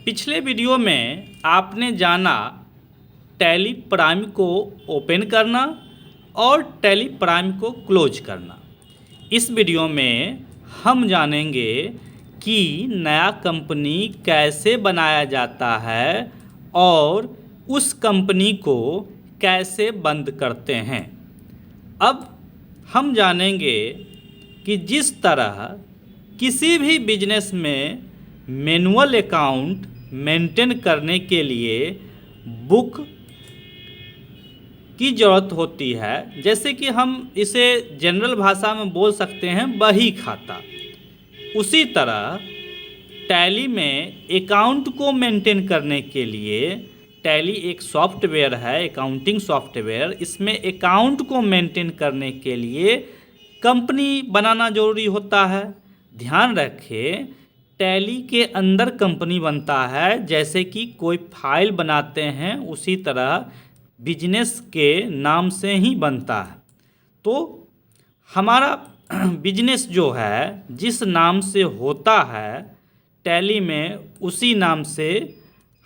पिछले वीडियो में आपने जाना टैली प्राइम को ओपन करना और टैली प्राइम को क्लोज करना। इस वीडियो में हम जानेंगे कि नया कंपनी कैसे बनाया जाता है और उस कंपनी को कैसे बंद करते हैं। अब हम जानेंगे कि जिस तरह किसी भी बिजनेस में मैनुअल अकाउंट मेंटेन करने के लिए बुक की ज़रूरत होती है, जैसे कि हम इसे जनरल भाषा में बोल सकते हैं बही खाता, उसी तरह टैली में अकाउंट को मेंटेन करने के लिए टैली एक सॉफ्टवेयर है, अकाउंटिंग सॉफ्टवेयर। इसमें अकाउंट को मेंटेन करने के लिए कंपनी बनाना ज़रूरी होता है। ध्यान रखें, टैली के अंदर कंपनी बनता है, जैसे कि कोई फाइल बनाते हैं उसी तरह बिजनेस के नाम से ही बनता है। तो हमारा बिजनेस जो है जिस नाम से होता है टैली में, उसी नाम से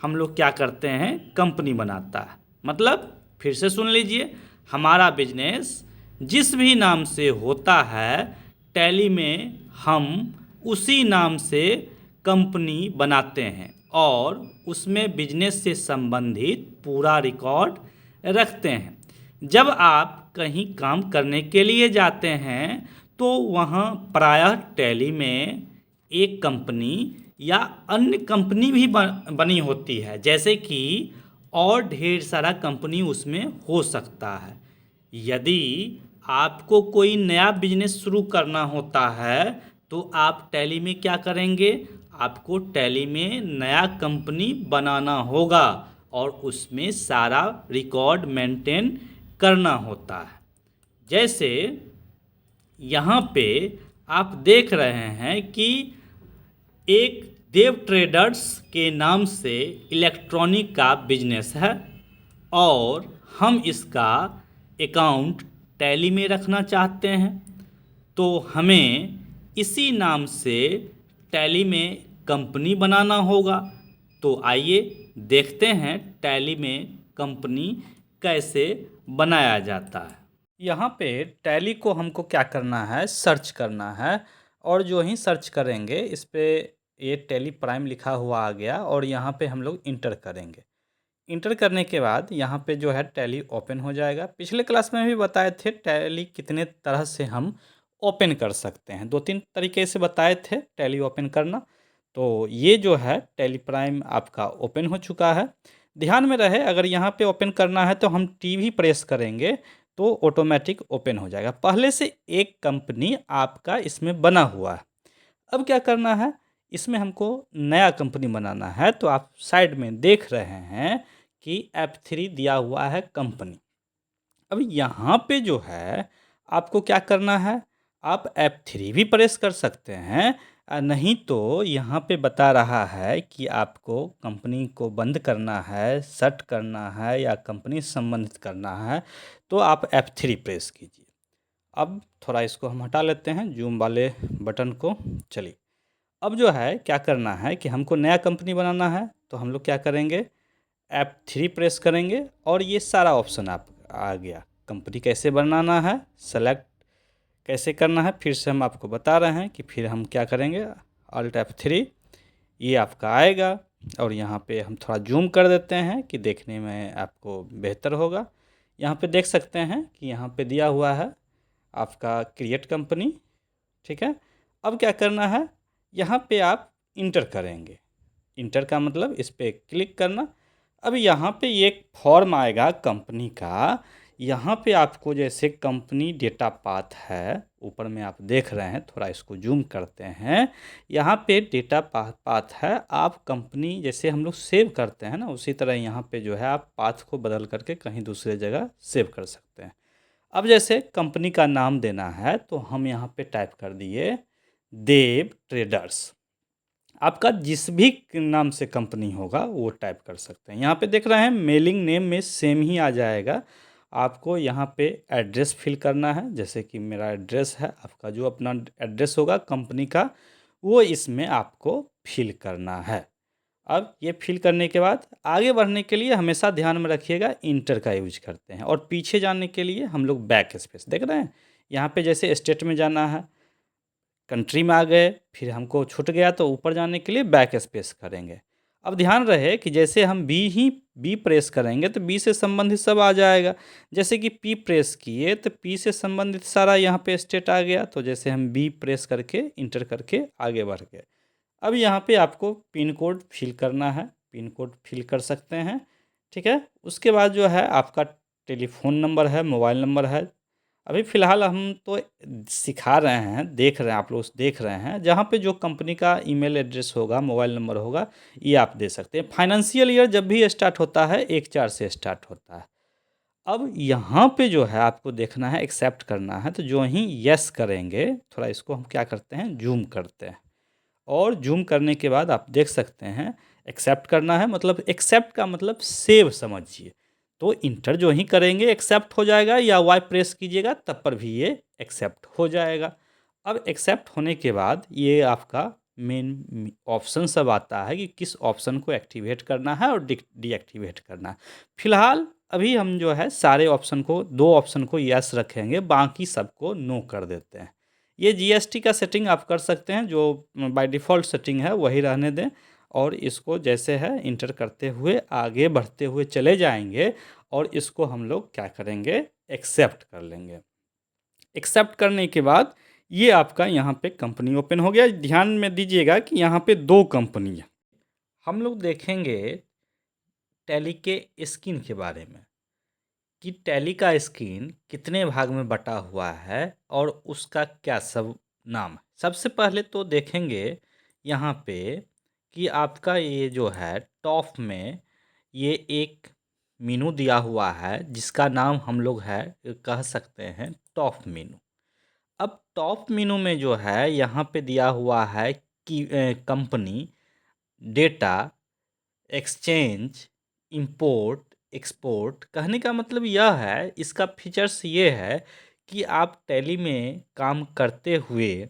हम लोग क्या करते हैं, कंपनी बनाता है। मतलब फिर से सुन लीजिए, हमारा बिजनेस जिस भी नाम से होता है टैली में हम उसी नाम से कंपनी बनाते हैं और उसमें बिजनेस से संबंधित पूरा रिकॉर्ड रखते हैं। जब आप कहीं काम करने के लिए जाते हैं तो वहाँ प्रायः टैली में एक कंपनी या अन्य कंपनी भी बनी होती है, जैसे कि और ढेर सारा कंपनी उसमें हो सकता है। यदि आपको कोई नया बिजनेस शुरू करना होता है तो आप टैली में क्या करेंगे, आपको टैली में नया कंपनी बनाना होगा और उसमें सारा रिकॉर्ड मेंटेन करना होता है। जैसे यहाँ पे आप देख रहे हैं कि एक देव ट्रेडर्स के नाम से इलेक्ट्रॉनिक का बिजनेस है और हम इसका अकाउंट टैली में रखना चाहते हैं, तो हमें इसी नाम से टैली में कंपनी बनाना होगा। तो आइए देखते हैं टैली में कंपनी कैसे बनाया जाता है। यहाँ पे टैली को हमको क्या करना है, सर्च करना है। और जो ही सर्च करेंगे इस पे ये टैली प्राइम लिखा हुआ आ गया और यहाँ पे हम लोग इंटर करेंगे। इंटर करने के बाद यहाँ पे जो है टैली ओपन हो जाएगा। पिछले क्लास में भी बताए थे टैली कितने तरह से हम ओपन कर सकते हैं, 2-3 तरीके से बताए थे टैली ओपन करना। तो ये जो है टैली प्राइम आपका ओपन हो चुका है। ध्यान में रहे, अगर यहाँ पे ओपन करना है तो हम टी प्रेस करेंगे तो ऑटोमेटिक ओपन हो जाएगा। पहले से एक कंपनी आपका इसमें बना हुआ है। अब क्या करना है, इसमें हमको नया कंपनी बनाना है। तो आप साइड में देख रहे हैं कि F3 दिया हुआ है कंपनी। अब यहाँ पे जो है आपको क्या करना है, आप F3 भी प्रेस कर सकते हैं, नहीं तो यहाँ पे बता रहा है कि आपको कंपनी को बंद करना है, शट करना है या कंपनी से संबंधित करना है, तो आप F3 प्रेस कीजिए। अब थोड़ा इसको हम हटा लेते हैं जूम वाले बटन को। चलिए, अब जो है क्या करना है कि हमको नया कंपनी बनाना है, तो हम लोग क्या करेंगे, F3 प्रेस करेंगे और ये सारा ऑप्शन आप आ गया। कंपनी कैसे बनाना है, सेलेक्ट कैसे करना है, फिर से हम आपको बता रहे हैं कि फिर हम क्या करेंगे, Alt F3 ये आपका आएगा। और यहाँ पे हम थोड़ा जूम कर देते हैं कि देखने में आपको बेहतर होगा। यहाँ पे देख सकते हैं कि यहाँ पे दिया हुआ है आपका क्रिएट कंपनी, ठीक है। अब क्या करना है, यहाँ पे आप इंटर करेंगे। इंटर का मतलब इस पर क्लिक करना। अब यहाँ पे एक फॉर्म आएगा कंपनी का। यहाँ पे आपको जैसे कंपनी डेटा पाथ है, ऊपर में आप देख रहे हैं, थोड़ा इसको जूम करते हैं। यहाँ पे डेटा पाथ है, आप कंपनी जैसे हम लोग सेव करते हैं ना, उसी तरह यहाँ पे जो है आप पाथ को बदल करके कहीं दूसरे जगह सेव कर सकते हैं। अब जैसे कंपनी का नाम देना है तो हम यहाँ पे टाइप कर दिए देव ट्रेडर्स। आपका जिस भी नाम से कंपनी होगा वो टाइप कर सकते हैं। यहाँ पे देख रहे हैं मेलिंग नेम में सेम ही आ जाएगा। आपको यहाँ पे एड्रेस फिल करना है, जैसे कि मेरा एड्रेस है, आपका जो अपना एड्रेस होगा कंपनी का वो इसमें आपको फिल करना है। अब ये फिल करने के बाद आगे बढ़ने के लिए हमेशा ध्यान में रखिएगा इंटर का यूज करते हैं, और पीछे जाने के लिए हम लोग बैक स्पेस देख रहे हैं। यहाँ पे जैसे स्टेट में जाना है, कंट्री में आ गए, फिर हमको छूट गया तो ऊपर जाने के लिए बैक स्पेस करेंगे। अब ध्यान रहे कि जैसे हम बी प्रेस करेंगे तो बी से संबंधित सब आ जाएगा। जैसे कि पी प्रेस किए तो पी से संबंधित सारा यहाँ पे स्टेट आ गया, तो जैसे हम बी प्रेस करके इंटर करके आगे बढ़ गए। अब यहाँ पे आपको पिन कोड फिल करना है, पिन कोड फिल कर सकते हैं, ठीक है। उसके बाद जो है आपका टेलीफोन नंबर है, मोबाइल नंबर है। अभी फ़िलहाल हम तो सिखा रहे हैं, देख रहे हैं, आप लोग देख रहे हैं, जहाँ पे जो कंपनी का ईमेल एड्रेस होगा, मोबाइल नंबर होगा, ये आप दे सकते हैं। फाइनेंशियल ईयर जब भी स्टार्ट होता है 1/4 से स्टार्ट होता है। अब यहाँ पे जो है आपको देखना है, एक्सेप्ट करना है, तो जो ही यस करेंगे, थोड़ा इसको हम क्या करते हैं, जूम करते हैं, और जूम करने के बाद आप देख सकते हैं एक्सेप्ट करना है, मतलब एक्सेप्ट का मतलब सेव समझिए। तो इंटर जो ही करेंगे एक्सेप्ट हो जाएगा, या वाई प्रेस कीजिएगा तब पर भी ये एक्सेप्ट हो जाएगा। अब एक्सेप्ट होने के बाद ये आपका मेन ऑप्शन सब आता है कि किस ऑप्शन को एक्टिवेट करना है और डीएक्टिवेट करना है। फिलहाल अभी हम जो है सारे ऑप्शन को, 2 ऑप्शन को यस रखेंगे, बाकी सबको नो कर देते हैं। ये जीएसटी का सेटिंग आप कर सकते हैं, जो बाय डिफ़ॉल्ट सेटिंग है वही रहने दें, और इसको जैसे है इंटर करते हुए आगे बढ़ते हुए चले जाएंगे, और इसको हम लोग क्या करेंगे, एक्सेप्ट कर लेंगे। एक्सेप्ट करने के बाद ये आपका यहाँ पे कंपनी ओपन हो गया। ध्यान में दीजिएगा कि यहाँ पे 2 कंपनी है। हम लोग देखेंगे टैली के स्कीम के बारे में, कि टैली का स्कीम कितने भाग में बटा हुआ है और उसका क्या सब नाम है। सबसे पहले तो देखेंगे यहाँ पे कि आपका ये जो है टॉप में ये एक मेनू दिया हुआ है, जिसका नाम हम लोग है कह सकते हैं टॉप मेनू। अब टॉप मेनू में जो है यहाँ पे दिया हुआ है कि company, data, exchange, import, export. कहने का मतलब यह है, इसका फीचर्स ये है कि आप टैली में काम करते हुए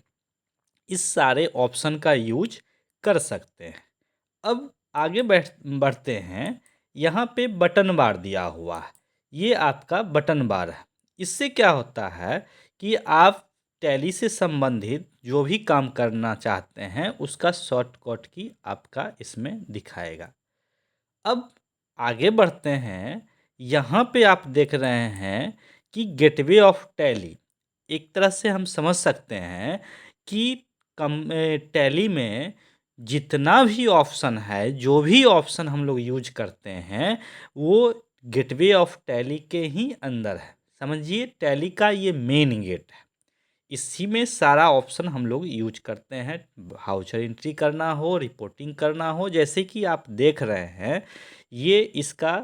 इस सारे ऑप्शन का यूज कर सकते हैं। अब आगे बढ़ते हैं। यहाँ पे बटन बार दिया हुआ है, ये आपका बटन बार है। इससे क्या होता है कि आप टैली से संबंधित जो भी काम करना चाहते हैं उसका शॉर्टकट की आपका इसमें दिखाएगा। अब आगे बढ़ते हैं। यहाँ पे आप देख रहे हैं कि गेटवे ऑफ टैली, एक तरह से हम समझ सकते हैं कि टैली में जितना भी ऑप्शन है, जो भी ऑप्शन हम लोग यूज करते हैं, वो गेटवे ऑफ टैली के ही अंदर है। समझिए टैली का ये मेन गेट है, इसी में सारा ऑप्शन हम लोग यूज करते हैं। वाउचर एंट्री करना हो, रिपोर्टिंग करना हो, जैसे कि आप देख रहे हैं ये इसका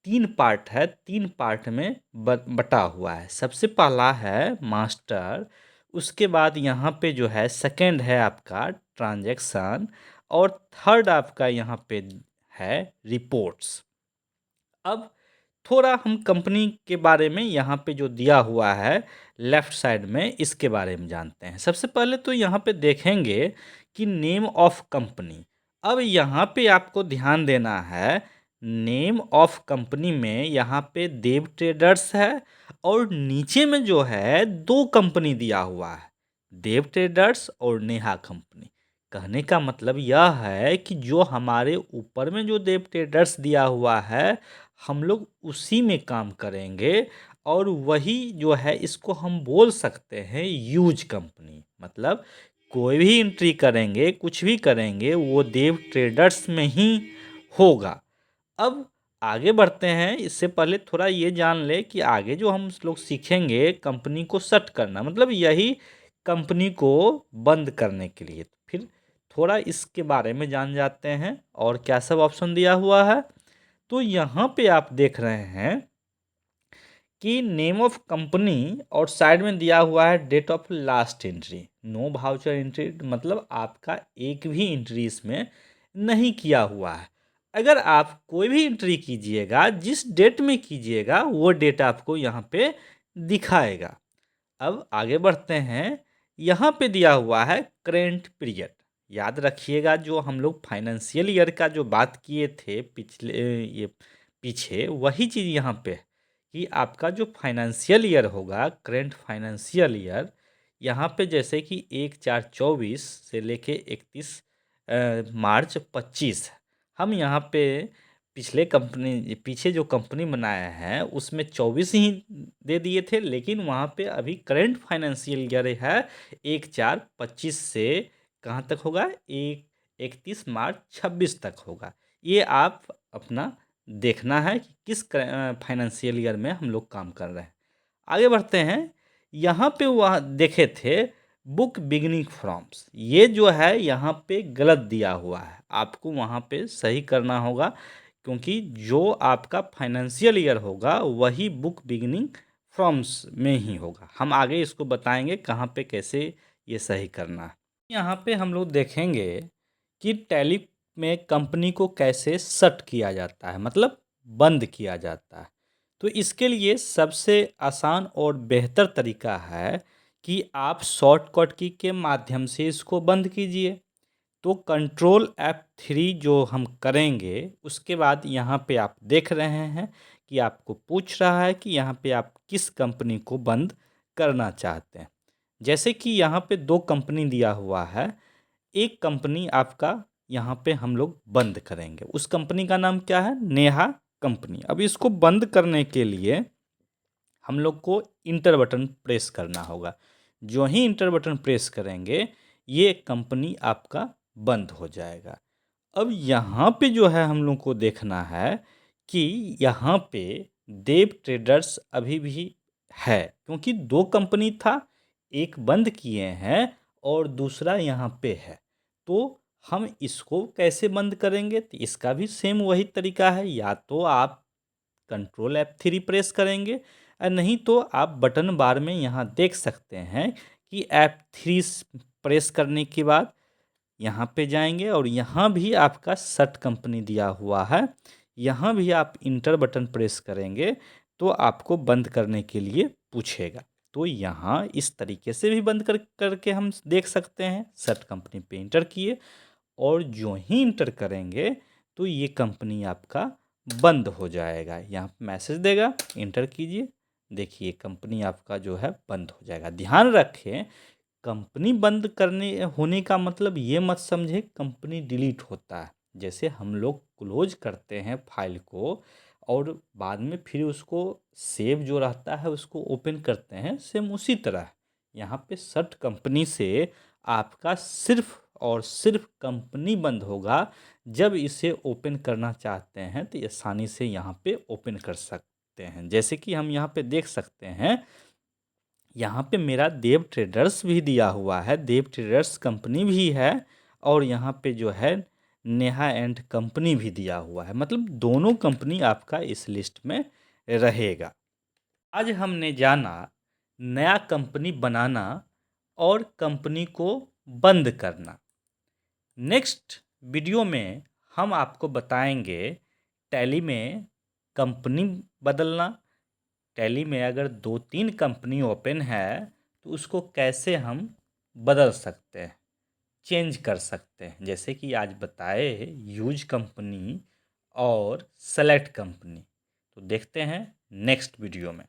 3 पार्ट है, 3 पार्ट में बटा हुआ है। सबसे पहला है मास्टर, उसके बाद यहाँ पे जो है सेकंड है आपका ट्रांजैक्शन, और थर्ड आपका यहाँ पे है रिपोर्ट्स। अब थोड़ा हम कंपनी के बारे में यहाँ पे जो दिया हुआ है लेफ्ट साइड में, इसके बारे में जानते हैं। सबसे पहले तो यहाँ पे देखेंगे कि नेम ऑफ कंपनी। अब यहाँ पे आपको ध्यान देना है, नेम ऑफ कंपनी में यहाँ पे देव ट्रेडर्स है, और नीचे में जो है 2 कंपनी दिया हुआ है, देव ट्रेडर्स और नेहा कंपनी। कहने का मतलब यह है कि जो हमारे ऊपर में जो देव ट्रेडर्स दिया हुआ है, हम लोग उसी में काम करेंगे, और वही जो है इसको हम बोल सकते हैं यूज कंपनी। मतलब कोई भी एंट्री करेंगे, कुछ भी करेंगे, वो देव ट्रेडर्स में ही होगा। अब आगे बढ़ते हैं। इससे पहले थोड़ा ये जान ले कि आगे जो हम लोग सीखेंगे कंपनी को शट करना, मतलब यही कंपनी को बंद करने के लिए। फिर थोड़ा इसके बारे में जान जाते हैं और क्या सब ऑप्शन दिया हुआ है। तो यहाँ पे आप देख रहे हैं कि नेम ऑफ कंपनी, और साइड में दिया हुआ है date of last entry. No voucher entry, मतलब आपका एक भी एंट्री इसमें नहीं किया हुआ है। अगर आप कोई भी एंट्री कीजिएगा, जिस डेट में कीजिएगा वो डेट आपको यहाँ पे दिखाएगा। अब आगे बढ़ते हैं। यहाँ पे दिया हुआ है करेंट पीरियड, याद रखिएगा, जो हम लोग फाइनेंशियल ईयर का जो बात किए थे ये पीछे, वही चीज़ यहाँ पे है कि आपका जो फाइनेंशियल ईयर होगा, करंट फाइनेंशियल ईयर, यहाँ पे जैसे कि 1/4/24 से लेके 31 मार्च 25, हम यहाँ पे पीछे जो कंपनी बनाया है उसमें 24 ही दे दिए थे, लेकिन वहाँ पे अभी करंट फाइनेंशियल ईयर है 1/4/25 से कहाँ तक होगा, 31 मार्च 26 तक होगा। ये आप अपना देखना है कि किस फाइनेंशियल ईयर में हम लोग काम कर रहे हैं। आगे बढ़ते हैं। यहाँ पे वह देखे थे बुक बिगिनिंग फ्रॉम्स, ये जो है यहाँ पे गलत दिया हुआ है, आपको वहाँ पे सही करना होगा, क्योंकि जो आपका फाइनेंशियल ईयर होगा वही बुक बिगिनिंग फ्रॉम्स में ही होगा। हम आगे इसको बताएंगे कहाँ पे कैसे ये सही करना है। यहाँ पे हम लोग देखेंगे कि टैली में कंपनी को कैसे शट किया जाता है, मतलब बंद किया जाता है। तो इसके लिए सबसे आसान और बेहतर तरीका है कि आप शॉर्टकट की के माध्यम से इसको बंद कीजिए। तो कंट्रोल F3 जो हम करेंगे, उसके बाद यहाँ पे आप देख रहे हैं कि आपको पूछ रहा है कि यहाँ पे आप किस कंपनी को बंद करना चाहते हैं। जैसे कि यहाँ पे दो कंपनी दिया हुआ है, एक कंपनी आपका यहाँ पे हम लोग बंद करेंगे, उस कंपनी का नाम क्या है, नेहा कंपनी। अब इसको बंद करने के लिए हम लोग को इंटर बटन प्रेस करना होगा। जो ही इंटर बटन प्रेस करेंगे, ये कंपनी आपका बंद हो जाएगा। अब यहाँ पे जो है हम लोग को देखना है कि यहाँ पे देव ट्रेडर्स अभी भी है, क्योंकि दो कंपनी था, एक बंद किए हैं और दूसरा यहाँ पे है। तो हम इसको कैसे बंद करेंगे, तो इसका भी सेम वही तरीका है, या तो आप कंट्रोल F3 प्रेस करेंगे, और नहीं तो आप बटन बार में यहाँ देख सकते हैं कि F3 प्रेस करने के बाद यहाँ पे जाएंगे और यहाँ भी आपका शट कंपनी दिया हुआ है, यहाँ भी आप इंटर बटन प्रेस करेंगे तो आपको बंद करने के लिए पूछेगा। तो यहाँ इस तरीके से भी बंद करके हम देख सकते हैं। शट कंपनी पे इंटर किए और जो ही इंटर करेंगे तो ये कंपनी आपका बंद हो जाएगा। यहाँ पे मैसेज देगा, इंटर कीजिए, देखिए कंपनी आपका जो है बंद हो जाएगा। ध्यान रखें, कंपनी बंद करने होने का मतलब ये मत समझे कंपनी डिलीट होता है। जैसे हम लोग क्लोज करते हैं फाइल को और बाद में फिर उसको सेव जो रहता है उसको ओपन करते हैं, सेम उसी तरह यहाँ पे शट कंपनी से आपका सिर्फ और सिर्फ कंपनी बंद होगा। जब इसे ओपन करना चाहते हैं तो आसानी से यहाँ पे ओपन कर सकते हैं। जैसे कि हम यहाँ पे देख सकते हैं, यहाँ पे मेरा देव ट्रेडर्स भी दिया हुआ है, देव ट्रेडर्स कंपनी भी है, और यहाँ पे जो है नेहा एंड कंपनी भी दिया हुआ है, मतलब दोनों कंपनी आपका इस लिस्ट में रहेगा। आज हमने जाना नया कंपनी बनाना और कंपनी को बंद करना। नेक्स्ट वीडियो में हम आपको बताएंगे टैली में कंपनी बदलना, टैली में अगर 2-3 कंपनी ओपन है तो उसको कैसे हम बदल सकते हैं, चेंज कर सकते हैं। जैसे कि आज बताए यूज कंपनी और सेलेक्ट कंपनी। तो देखते हैं नेक्स्ट वीडियो में।